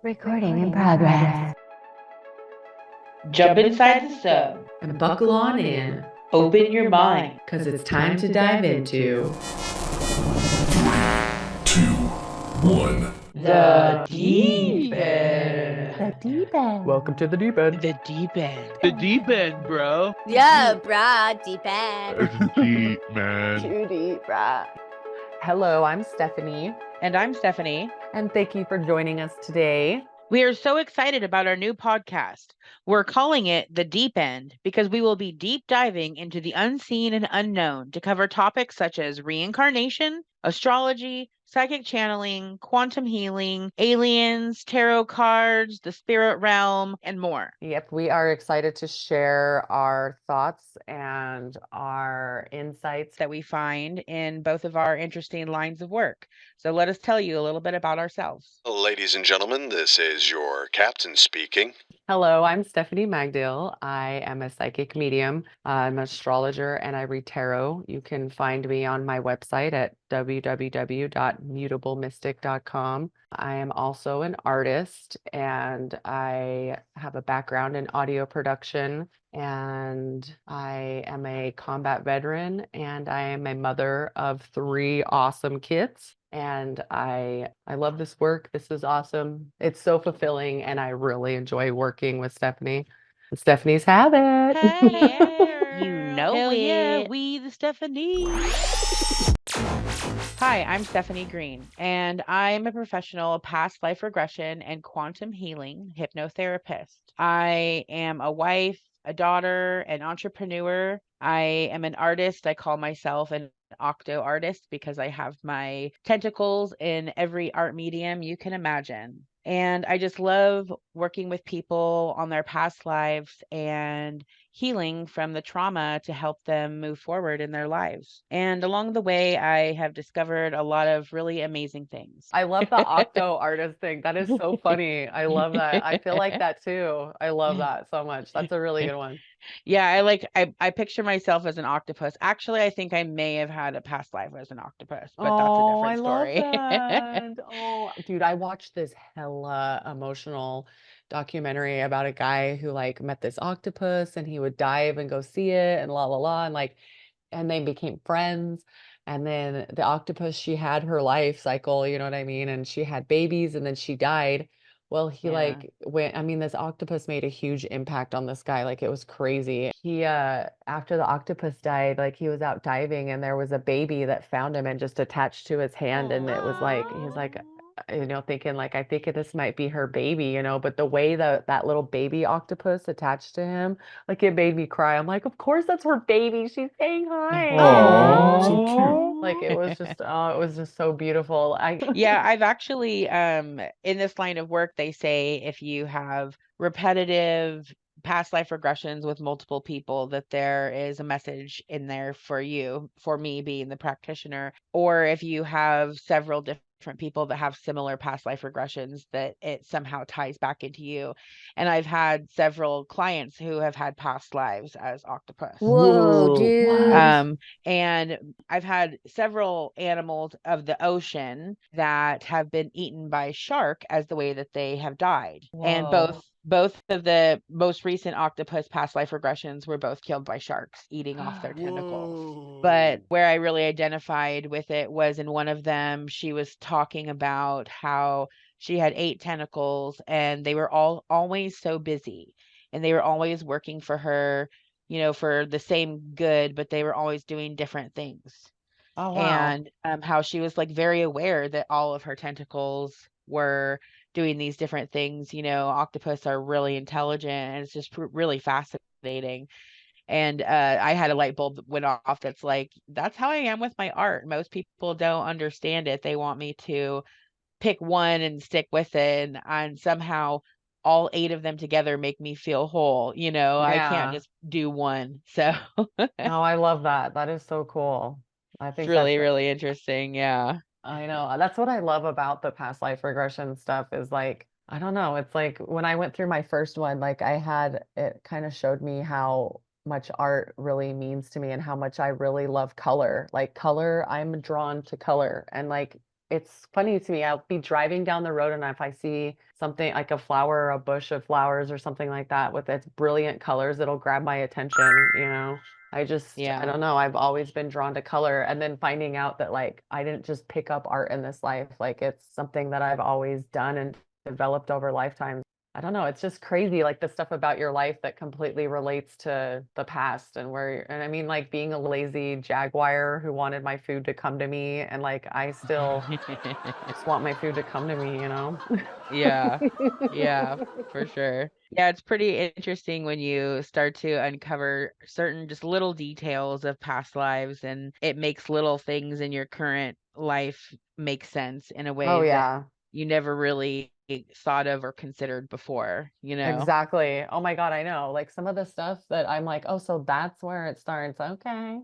Recording in progress. Jump inside the sub. And buckle on in, Open your mind. because it's time to dive into 1. The deep end. The deep end. Welcome to the deep end. The deep end. The deep end, bro. Yeah, brah, deep end. Deep, man. Too deep, brah. Hello, I'm Stephanie, And I'm Stephanie. and thank you for joining us today. We are so excited about our new podcast. We're calling it The Deep End because we will be deep diving into the unseen and unknown to cover topics such as reincarnation, astrology, psychic channeling, quantum healing, aliens, tarot cards, the spirit realm, and more. Yep, we are excited to share our thoughts and our insights. That we find in both of our interesting lines of work. So let us tell you a little bit about ourselves. Ladies and gentlemen, this is your captain speaking. Hello, I'm Stephanie Magdill. I am a psychic medium. I'm an astrologer and I read tarot. You can find me on my website at www.mutablemystic.com. I am also an artist and I have a background in audio production, and I am a combat veteran, and I am a mother of 3 awesome kids. And I love this work. This is awesome. It's so fulfilling, and I really enjoy working with Stephanie. And Stephanie's Habit. You know Hell it. yeah, we the Stephanie. Hi, I'm Stephanie Green, and I'm a professional past life regression and quantum healing hypnotherapist. I am a wife, a daughter, an entrepreneur. I am an artist. I call myself an octo artist because I have my tentacles in every art medium you can imagine. And I just love working with people on their past lives and healing from the trauma to help them move forward in their lives. And along the way, I have discovered a lot of really amazing things. I love the octo artist thing. That is so funny. I love that. I feel like that too. I love that so much. That's a really good one. Yeah, I picture myself as an octopus. Actually, I think I may have had a past life as an octopus, but that's a Oh, different I love story. that. Oh, dude, I watched this hella emotional documentary about a guy who like met this octopus and he would dive and go see it and la la la and they became friends. And then the octopus, she had her life cycle, you know what I mean? And she had babies and then she died. Well, he Yeah. like went, I mean, this octopus made a huge impact on this guy. Like it was crazy. He after the octopus died, like he was out diving and there was a baby that found him and just attached to his hand. And it was like, he's like, thinking like, I think this might be her baby, but the way that that little baby octopus attached to him, like it made me cry. I'm like, of course that's her baby. She's saying hi. Aw, so cute. Like it was just, oh, it was just so beautiful. Yeah, I've actually in this line of work, they say if you have repetitive past life regressions with multiple people, that there is a message in there for you, for me being the practitioner, or if you have several different people that have similar past life regressions, that it somehow ties back into you. And I've had several clients who have had past lives as octopus. Whoa, dude. Um, and I've had several animals of the ocean that have been eaten by shark as the way that they have died. And Whoa. both of the most recent octopus past life regressions were both killed by sharks eating off their tentacles. But where I really identified with it was in one of them, she was talking about how she had 8 tentacles and they were all always so busy and they were always working for her, for the same good, but they were always doing different things. Oh, wow. And how she was like very aware that all of her tentacles were doing these different things. Octopus are really intelligent and it's just really fascinating. And I had a light bulb that went off that's like, that's how I am with my art. Most people don't understand it. They want me to pick one and stick with it. And somehow all 8 of them together make me feel whole. I can't Yeah. just do one. So No, I love that. That is so cool. I it's think really, that's, really interesting. Yeah. I know. That's what I love about the past life regression stuff is like, I don't know. It's like when I went through my first one, like it kind of showed me how much art really means to me and how much I really love color. Like color, I'm drawn to color. And like it's funny to me. I'll be driving down the road, and if I see something like a flower or a bush of flowers or something like that with its brilliant colors, it'll grab my attention, you know. I Yeah. don't know. I've always been drawn to color, and then finding out that like I didn't just pick up art in this life, like it's something that I've always done and developed over lifetimes. I don't know. It's just crazy, like the stuff about your life that completely relates to the past and and I mean, like being a lazy jaguar who wanted my food to come to me, and like I still just want my food to come to me, you know? Yeah. Yeah, for sure. Yeah, it's pretty interesting when you start to uncover certain just little details of past lives, and it makes little things in your current life make sense in a Oh way that yeah, you never really thought of or considered before, you know? exactly. Oh my God, I know. Like some of the stuff that I'm like, oh, so that's where it starts. Okay.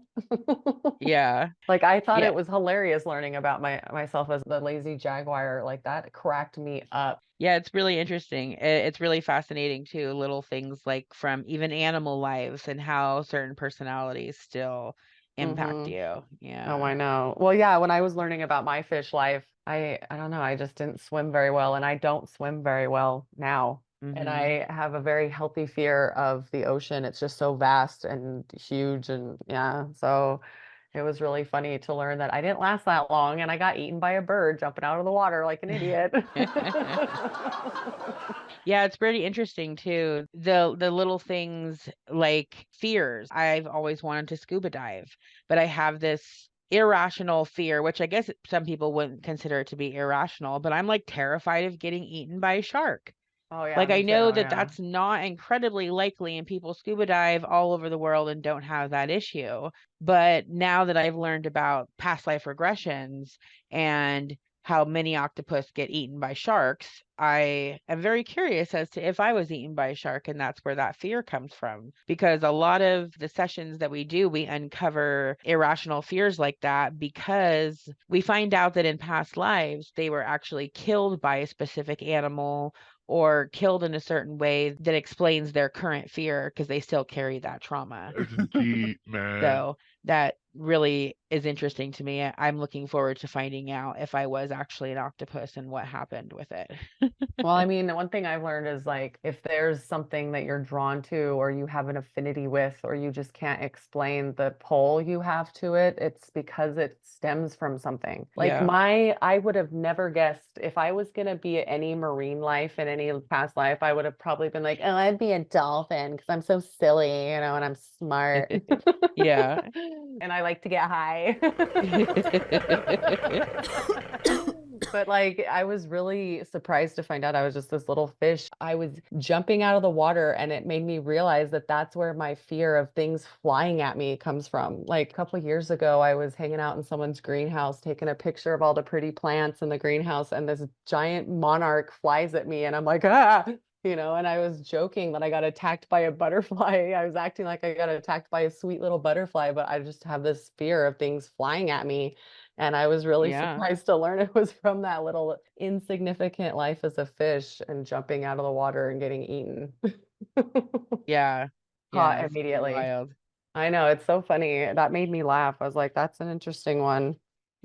Yeah. Like I thought Yeah. it was hilarious learning about myself as the lazy jaguar. Like that cracked me up. Yeah, it's really interesting. It's really fascinating too, little things like from even animal lives and how certain personalities still impact Hmm. you. Oh, Yeah. I know. Well, yeah, when I was learning about my fish life, I don't know, I just didn't swim very well, and I don't swim very well now. And Mm-hmm. I have a very healthy fear of the ocean. It's just so vast and huge, and yeah, so it was really funny to learn that I didn't last that long and I got eaten by a bird jumping out of the water like an idiot. Yeah, it's pretty interesting too. The little things like fears. I've always wanted to scuba dive, but I have this irrational fear, which I guess some people wouldn't consider it to be irrational, but I'm like terrified of getting eaten by a shark. Oh yeah, Like me I too. know that Yeah. that's not incredibly likely and people scuba dive all over the world and don't have that issue. But now that I've learned about past life regressions and how many octopus get eaten by sharks, I am very curious as to if I was eaten by a shark, and that's where that fear comes from. Because a lot of the sessions that we do, we uncover irrational fears like that because we find out that in past lives, they were actually killed by a specific animal or killed in a certain way that explains their current fear because they still carry that trauma. It's deep, man. So that really is interesting to me. I'm looking forward to finding out if I was actually an octopus and what happened with it. Well, I mean, the one thing I've learned is like if there's something that you're drawn to or you have an affinity with or you just can't explain the pull you have to it, it's because it stems from something. Like Yeah. I would have never guessed if I was gonna be any marine life in any past life, I would have probably been like, oh, I'd be a dolphin because I'm so silly, you know, and I'm smart. Yeah. And I like to get high. But like I was really surprised to find out I was just this little fish. I was jumping out of the water and it made me realize that that's where my fear of things flying at me comes from. Like a couple of years ago, I was hanging out in someone's greenhouse taking a picture of all the pretty plants in the greenhouse, and this giant monarch flies at me and I'm like, ah, you know, and I was joking that I got attacked by a butterfly. I was acting like I got attacked by a sweet little butterfly, but I just have this fear of things flying at me. And I was really Yeah. surprised to learn it was from that little insignificant life as a fish and jumping out of the water and getting eaten. Yeah. Yeah. Caught It's pretty immediately. wild. I know, it's so funny. That made me laugh. I was like, that's an interesting one.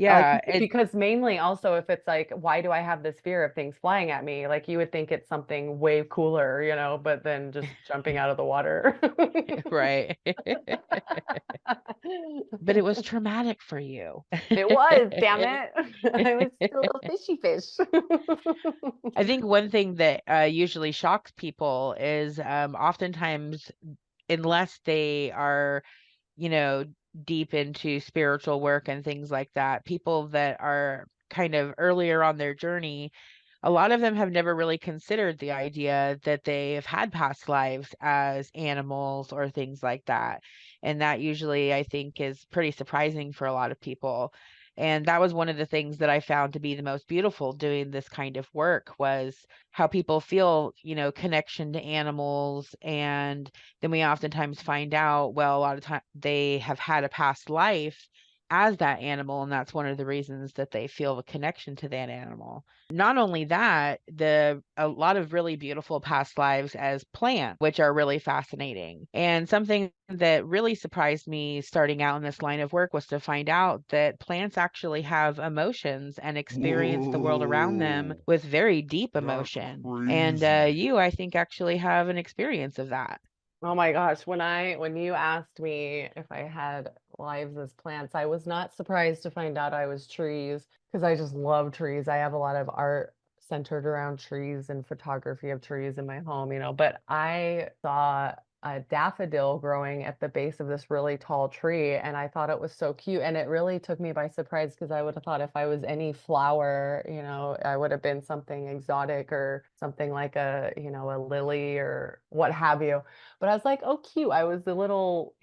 Like, Yeah. because mainly also if it's like, why do I have this fear of things flying at me? Like you would think it's something way cooler, you know, but then just jumping out of the water. Right. But it was traumatic for you. It was, damn it. I was still a fishy fish. I think one thing that usually shocks people is oftentimes, unless they are, you know, deep into spiritual work and things like that, people that are kind of earlier on their journey, a lot of them have never really considered the idea that they have had past lives as animals or things like that. And that usually, I think, is pretty surprising for a lot of people. And that was one of the things that I found to be the most beautiful doing this kind of work was how people feel, you know, connection to animals. And then we oftentimes find out, well, a lot of time they have had a past life as that animal, and that's one of the reasons that they feel a connection to that animal. Not only that, a lot of really beautiful past lives as plants, which are really fascinating. And something that really surprised me starting out in this line of work was to find out that plants actually have emotions and experience the world around them Whoa, with very deep that's emotion. And crazy. you, I think, actually have an experience of that. Oh my gosh, when you asked me if I had lives as plants, I was not surprised to find out I was trees because I just love trees. I have a lot of art centered around trees and photography of trees in my home, but I saw a daffodil growing at the base of this really tall tree and I thought it was so cute and it really took me by surprise because I would have thought if I was any flower, I would have been something exotic or something like a lily or what have you. But I was like, oh, cute. I was a little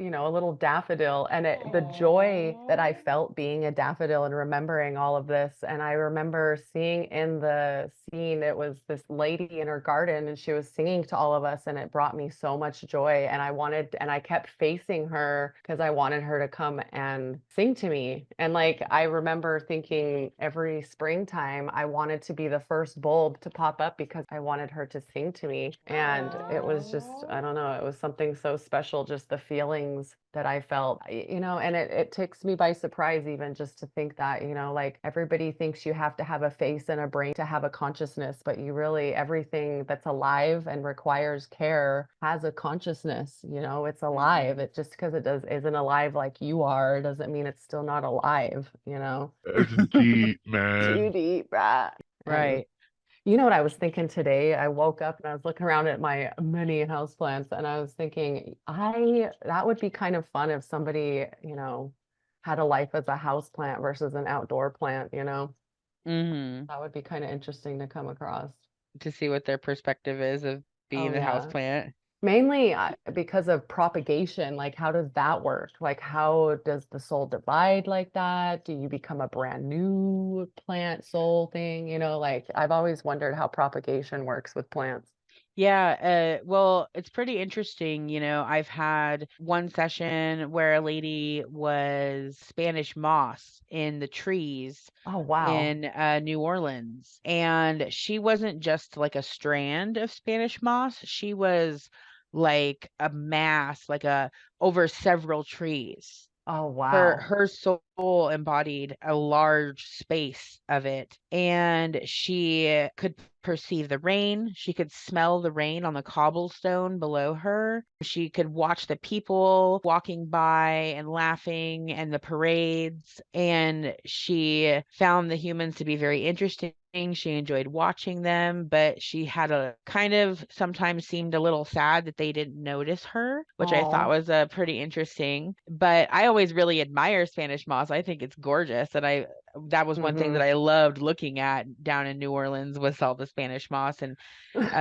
daffodil. And the joy that I felt being a daffodil and remembering all of this. And I remember seeing in the scene, it was this lady in her garden and she was singing to all of us. And it brought me so much joy. And I kept facing her because I wanted her to come and sing to me. And like, I remember thinking every springtime, I wanted to be the first bulb to pop up because I wanted her to sing to me. And it was just, I don't know, it was something so special, just the feelings that I felt, and it takes me by surprise even just to think that, like everybody thinks you have to have a face and a brain to have a consciousness, but everything that's alive and requires care has a consciousness, it's alive. It just because isn't alive like you are, doesn't mean it's still not alive. That's deep, Too man. deep, right? And Right. you know what I was thinking today? I woke up and I was looking around at my many houseplants and I was thinking, that would be kind of fun if somebody, had a life as a houseplant versus an outdoor plant. Mm-hmm. That would be kind of interesting to come across. To see what their perspective is of Oh being the house yeah. plant. Mainly because of propagation, like how does that work? Like how does the soul divide like that? Do you become a brand new plant soul thing? Like I've always wondered how propagation works with plants. Yeah, well, it's pretty interesting. I've had one session where a lady was Spanish moss in the trees Oh wow. in New Orleans. And she wasn't just like a strand of Spanish moss. She was like a mass, like a over several trees. Oh her wow. her soul embodied a large space of it, and she could perceive the rain. She could smell the rain on the cobblestone below her. She could watch the people walking by and laughing and the parades, and she found the humans to be very interesting. She enjoyed watching them, but she had a kind of sometimes seemed a little sad that they didn't notice her, which I thought Oh. was pretty interesting. But I always really admire Spanish moss. I think it's gorgeous, and that was one thing that Mm-hmm. I loved looking at down in New Orleans was all the Spanish moss, and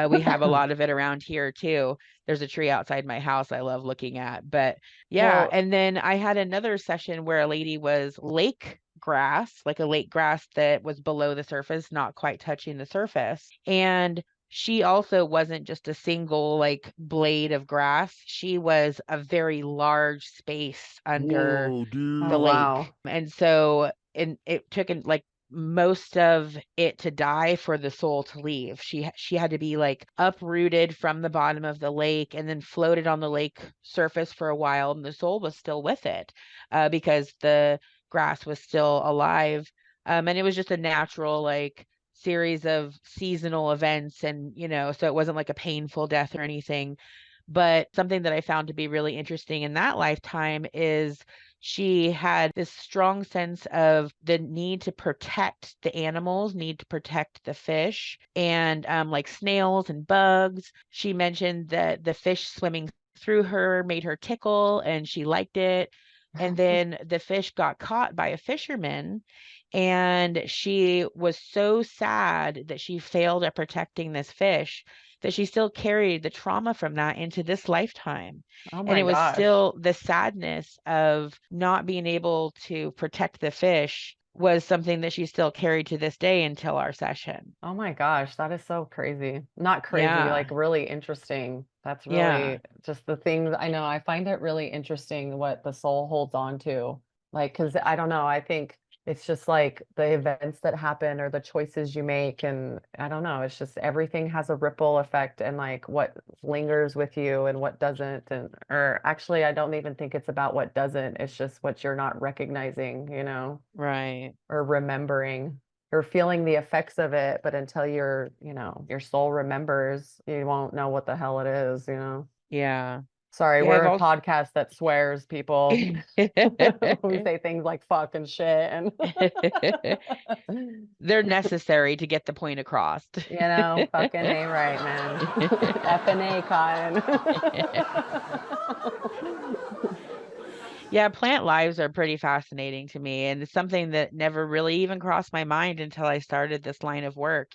we have a lot of it around here too. There's a tree outside my house I love looking at. But yeah, Well, and then I had another session where a lady was lake grass, like a lake grass that was below the surface, not quite touching the surface. And she also wasn't just a single like blade of grass. She was a very large space under Whoa, the oh dude. lake. wow. And so and it took like most of it to die for the soul to leave. She had to be like uprooted from the bottom of the lake and then floated on the lake surface for a while, and the soul was still with it because the grass was still alive. And it was just a natural like series of seasonal events, and so it wasn't like a painful death or anything. But something that I found to be really interesting in that lifetime is she had this strong sense of the need to protect the animals, need to protect the fish, and like snails and bugs. She mentioned that the fish swimming through her made her tickle and she liked it. And then the fish got caught by a fisherman, and she was so sad that she failed at protecting this fish that she still carried the trauma from that into this lifetime. Oh And my it was gosh. still the sadness of not being able to protect the fish was something that she still carried to this day until our session. Oh my gosh, that is so crazy. Not crazy, Yeah. like really interesting. That's Yeah. really just the things I know. I find it really interesting what the soul holds on to. Like, because I don't know, I think it's just like the events that happen or the choices you make, and I don't know, it's just everything has a ripple effect, and like what lingers with you and what doesn't, and or actually I don't even think it's about what doesn't, it's just what you're not recognizing, Right. or remembering or feeling the effects of it, but until your soul remembers, you won't know what the hell it is. Yeah. Sorry, Yeah, I've we're a also podcast that swears, people. We say things like fuck and shit and they're necessary to get the point across. fucking A right, man. F and A, Cotton. Yeah, plant lives are pretty fascinating to me, and it's something that never really even crossed my mind until I started this line of work.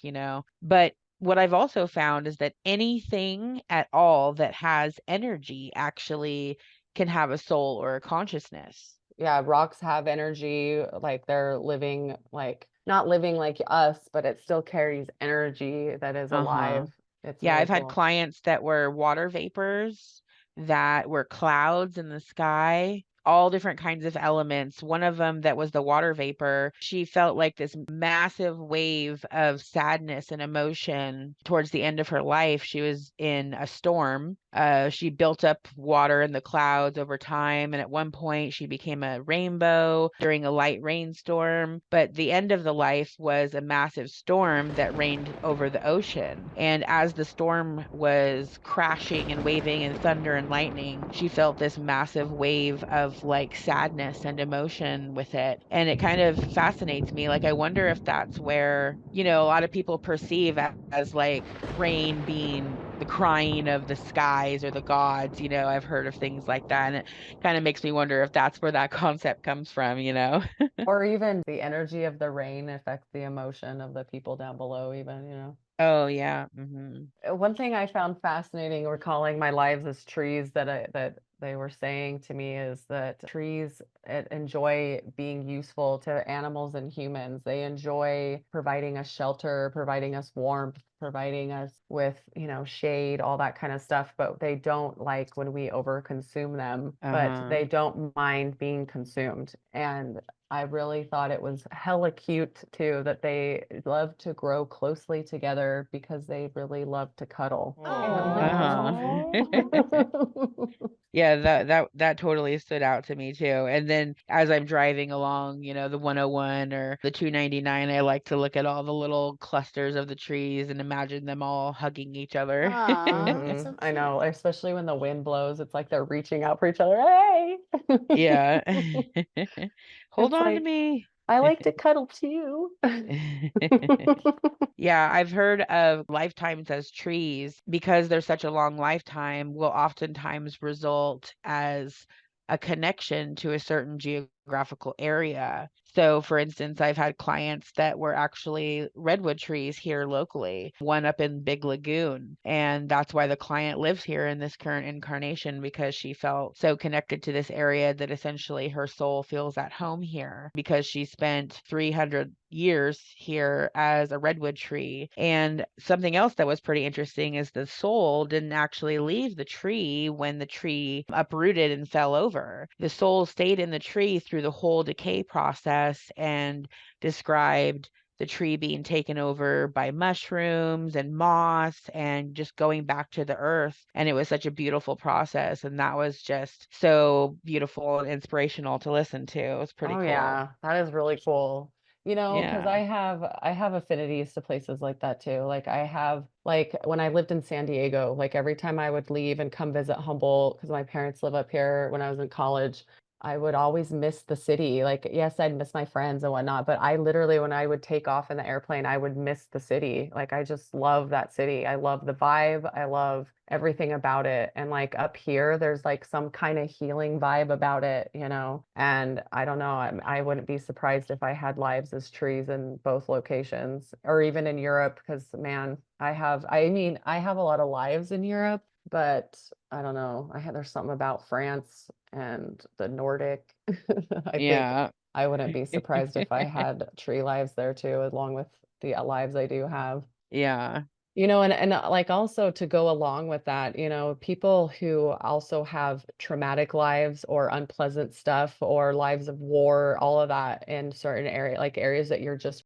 But what I've also found is that anything at all that has energy actually can have a soul or a consciousness. Yeah, rocks have energy, like they're living, like not living like us, but it still carries energy that is Uh-huh. alive. It's Yeah, really I've had cool. clients that were water vapors, that were clouds in the sky, all different kinds of elements. One of them that was the water vapor, she felt like this massive wave of sadness and emotion towards the end of her life. She was in a storm. She built up water in the clouds over time, and at one point she became a rainbow during a light rainstorm. But the end of the life was a massive storm that rained over the ocean. And as the storm was crashing and waving and thunder and lightning, she felt this massive wave of like sadness and emotion with it. And it kind of fascinates me. Like, I wonder if that's where, a lot of people perceive as like rain being the crying of the skies or the gods. I've heard of things like that. And it kind of makes me wonder if that's where that concept comes from. Or even the energy of the rain affects the emotion of the people down below, even. Oh, yeah. One thing I found fascinating recalling my lives as trees that they were saying to me is that trees enjoy being useful to animals and humans. They enjoy providing us shelter, providing us warmth, providing us with, shade, all that kind of stuff, but they don't like when we overconsume them, but Uh-huh. they don't mind being consumed. And I really thought it was hella cute too that they love to grow closely together because they really love to cuddle. And I'm like, Uh-huh. oh. Yeah, that totally stood out to me too. And then as I'm driving along, the 101 or the 299, I like to look at all the little clusters of the trees and imagine them all hugging each other. Aw, that's so I cute. know, especially when the wind blows, it's like they're reaching out for each other. Hey. Yeah. Hold It's on to like, me. I like to cuddle too. Yeah, I've heard of lifetimes as trees because they're such a long lifetime will oftentimes result as a connection to a certain geographical area. So, for instance, I've had clients that were actually redwood trees here locally, one up in Big Lagoon. And that's why the client lives here in this current incarnation because she felt so connected to this area that essentially her soul feels at home here because she spent 300 years here as a redwood tree. And something else that was pretty interesting is the soul didn't actually leave the tree when the tree uprooted and fell over. The soul stayed in the tree through the whole decay process and described the tree being taken over by mushrooms and moss and just going back to the earth. And it was such a beautiful process. And that was just so beautiful and inspirational to listen to. It was pretty Oh cool. yeah, that is really cool. Because Yeah. I have affinities to places like that too. Like I have like when I lived in San Diego, like every time I would leave and come visit Humboldt because my parents live up here when I was in college, I would always miss the city. Like yes, I'd miss my friends and whatnot, but I literally when I would take off in the airplane, I would miss the city. Like I just love that city. I love the vibe. I love everything about it. And like up here, there's like some kind of healing vibe about it. And I don't know, I wouldn't be surprised if I had lives as trees in both locations or even in Europe, because man, I have a lot of lives in Europe, but I don't know. There's something about France and the Nordic. I think Yeah. I wouldn't be surprised if I had tree lives there too, along with the lives I do have. Yeah. And like also to go along with that, people who also have traumatic lives or unpleasant stuff or lives of war, all of that in certain areas that you're just